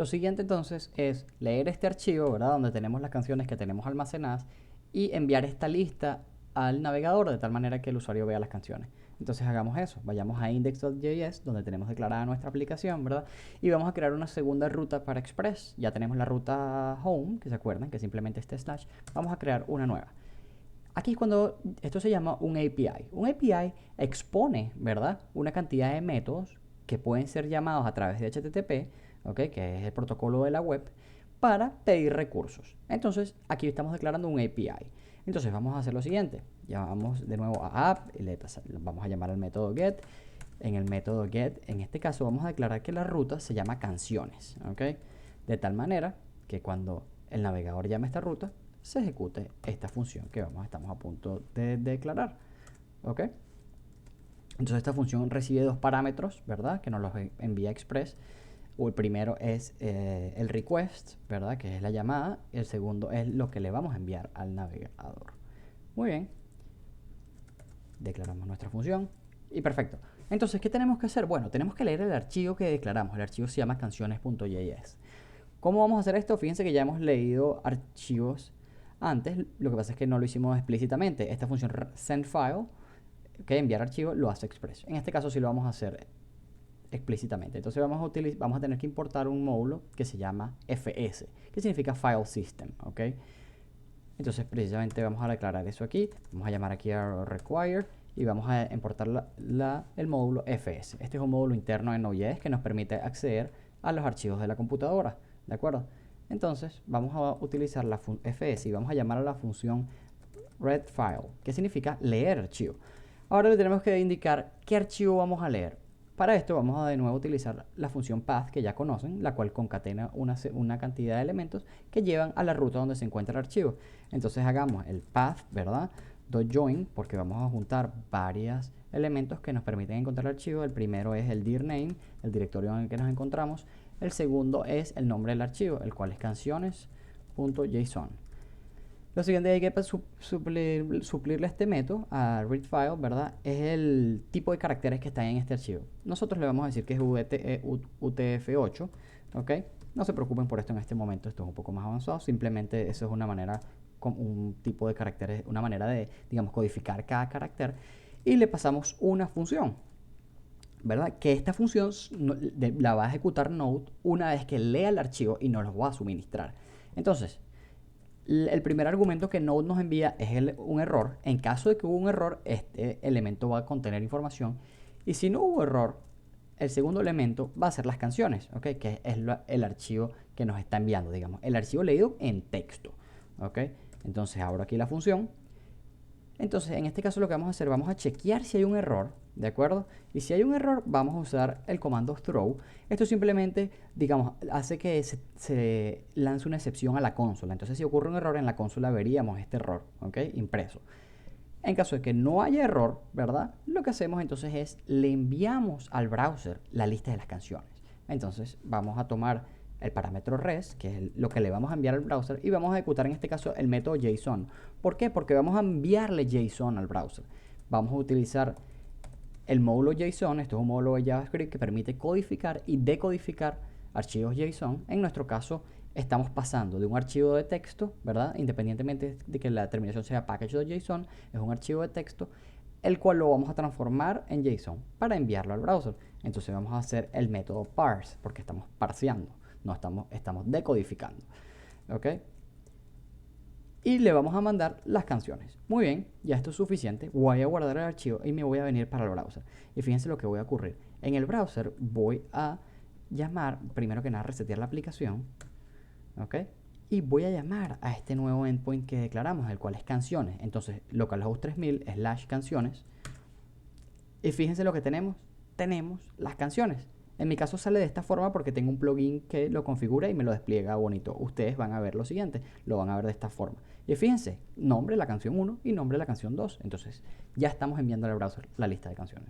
Lo siguiente entonces es leer este archivo, ¿verdad? Donde tenemos las canciones que tenemos almacenadas y enviar esta lista al navegador de tal manera que el usuario vea las canciones. Entonces hagamos eso, vayamos a index.js donde tenemos declarada nuestra aplicación, ¿verdad? Y vamos a crear una segunda ruta para Express. Ya tenemos la ruta home, que se acuerdan, que simplemente este slash. Vamos a crear una nueva. Aquí es cuando esto se llama un API. Un API expone, ¿verdad?, una cantidad de métodos que pueden ser llamados a través de HTTP, ¿ok?, que es el protocolo de la web, para pedir recursos. Entonces, aquí estamos declarando un API. Entonces, vamos a hacer lo siguiente. Llamamos de nuevo a app y vamos a llamar al método get. En el método get, en este caso, vamos a declarar que la ruta se llama canciones, ¿ok? De tal manera que cuando el navegador llame esta ruta, se ejecute esta función que estamos a punto de declarar, ¿ok? Entonces esta función recibe dos parámetros, ¿verdad?, que nos los envía Express. El primero es el request, ¿verdad?, que es la llamada. El segundo es lo que le vamos a enviar al navegador. Muy bien. Declaramos nuestra función y perfecto. Entonces, ¿qué tenemos que hacer? Bueno, tenemos que leer el archivo que declaramos. El archivo se llama canciones.js. ¿Cómo vamos a hacer esto? Fíjense que ya hemos leído archivos antes, lo que pasa es que no lo hicimos explícitamente. Esta función sendFile, que enviar archivo, lo hace Express. En este caso sí lo vamos a hacer explícitamente. Entonces vamos a tener que importar un módulo que se llama FS, que significa File System, ¿ok? Entonces precisamente vamos a declarar eso aquí. Vamos a llamar aquí a require y vamos a importar el módulo FS. Este es un módulo interno en Node.js que nos permite acceder a los archivos de la computadora, ¿de acuerdo? Entonces vamos a utilizar la FS y vamos a llamar a la función readFile, que significa leer archivo. Ahora le tenemos que indicar qué archivo vamos a leer. Para esto vamos a de nuevo utilizar la función path que ya conocen, la cual concatena una cantidad de elementos que llevan a la ruta donde se encuentra el archivo. Entonces hagamos el path, ¿verdad?, .join, porque vamos a juntar varios elementos que nos permiten encontrar el archivo. El primero es el dir name, el directorio en el que nos encontramos. El segundo es el nombre del archivo, el cual es canciones.json. Lo siguiente que hay que suplirle a este método, a readFile, ¿verdad?, es el tipo de caracteres que están en este archivo. Nosotros le vamos a decir que es UTF-8, ¿ok? No se preocupen por esto en este momento, esto es un poco más avanzado. Simplemente eso es una manera, un tipo de caracteres, una manera de, digamos, codificar cada carácter. Y le pasamos una función, ¿verdad?, que esta función la va a ejecutar Node una vez que lea el archivo y nos lo va a suministrar. Entonces, el primer argumento que Node nos envía es un error. En caso de que hubo un error, este elemento va a contener información. Y si no hubo error, el segundo elemento va a ser las canciones, ¿ok?, que es el archivo que nos está enviando, digamos, el archivo leído en texto, ¿ok? Entonces abro aquí la función. Entonces, en este caso lo que vamos a hacer, vamos a chequear si hay un error, ¿de acuerdo? Y si hay un error, vamos a usar el comando throw. Esto simplemente, digamos, hace que se lance una excepción a la consola. Entonces, si ocurre un error en la consola, veríamos este error, ¿ok?, impreso. En caso de que no haya error, ¿verdad?, lo que hacemos entonces es le enviamos al browser la lista de las canciones. Entonces, vamos a tomar el parámetro res, que es lo que le vamos a enviar al browser, y vamos a ejecutar en este caso el método JSON. ¿Por qué? Porque vamos a enviarle JSON al browser. Vamos a utilizar el módulo JSON. Esto es un módulo de JavaScript que permite codificar y decodificar archivos JSON. En nuestro caso, estamos pasando de un archivo de texto, ¿verdad?, independientemente de que la terminación sea package.json, es un archivo de texto, el cual lo vamos a transformar en JSON para enviarlo al browser. Entonces vamos a hacer el método parse, porque estamos parseando, no estamos decodificando, ¿ok? Y le vamos a mandar las canciones. Muy bien, ya esto es suficiente. Voy a guardar el archivo y me voy a venir para el browser. Y fíjense lo que voy a ocurrir. En el browser voy a llamar, primero que nada, resetear la aplicación, ¿ok? Y voy a llamar a este nuevo endpoint que declaramos, el cual es canciones. Entonces, localhost 3000 / canciones. Y fíjense lo que tenemos. Tenemos las canciones. En mi caso sale de esta forma porque tengo un plugin que lo configura y me lo despliega bonito. Ustedes van a ver lo siguiente, lo van a ver de esta forma. Y fíjense, nombre de la canción 1 y nombre de la canción 2. Entonces, ya estamos enviando al browser la lista de canciones.